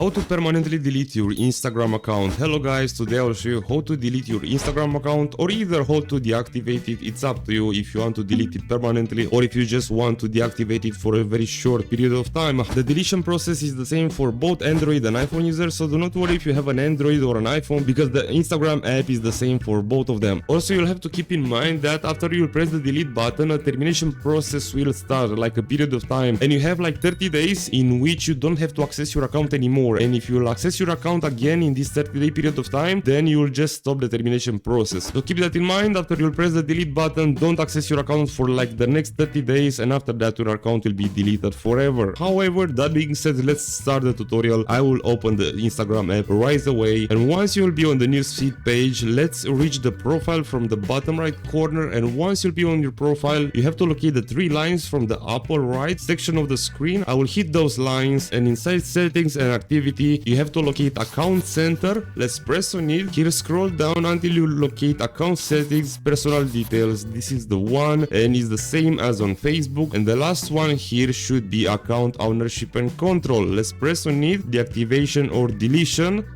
How to permanently delete your Instagram account. Hello guys, today I'll show you how to delete your Instagram account or either how to deactivate it. It's up to you if you want to delete it permanently or if you just want to deactivate it for a very short period of time. The deletion process is the same for both Android and iPhone users, so do not worry if you have an Android or an iPhone because the Instagram app is the same for both of them. Also, you'll have to keep in mind that after you press the delete button, a termination process will start, like a period of time, and you have like 30 days in which you don't have to access your account anymore. And if you'll access your account again in this 30-day period of time, then you'll just stop the termination process. So keep that in mind. After you'll press the delete button, don't access your account for like the next 30 days, and after that your account will be deleted forever. However, that being said, let's start the tutorial. I will open the Instagram app right away, and once you'll be on the newsfeed page, let's reach the profile from the bottom right corner, and once you'll be on your profile, you have to locate the three lines from the upper right section of the screen. I will hit those lines, and inside settings and activity, you have to locate account center. Let's press on it. Here scroll down until you locate account settings, personal details. This is the one and is the same as on Facebook, and the last one here should be account ownership and control. Let's press on it, deactivation or deletion,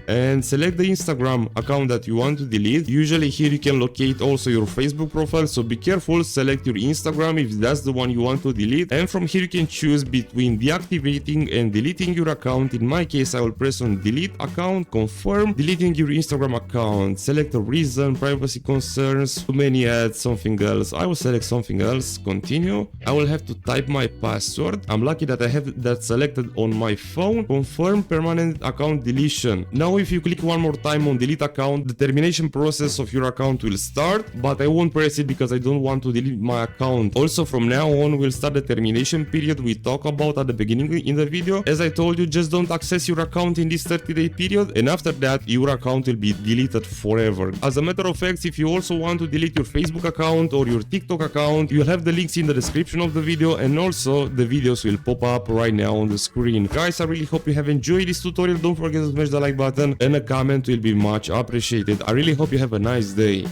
and select the Instagram account that you want to delete. Usually here you can locate also your Facebook profile, so be careful, select your Instagram if that's the one you want to delete, and from here you can choose between deactivating and deleting your account. In my case, I will press on delete account, confirm, deleting your Instagram account, select a reason, privacy concerns, too many ads, something else. I will select something else, continue. I will have to type my password. I'm lucky that I have that selected on my phone. Confirm permanent account deletion. Now if you click one more time on delete account, the termination process of your account will start, but I won't press it because I don't want to delete my account. Also, from now on we'll start the termination period we talked about at the beginning in the video. As I told you, just don't access your account in this 30-day period, and after that your account will be deleted forever. As a matter of fact, if you also want to delete your Facebook account or your TikTok account, you'll have the links in the description of the video, and also the videos will pop up right now on the screen. Guys, I really hope you have enjoyed this tutorial. Don't forget to smash the like button, and a comment will be much appreciated. I really hope you have a nice day.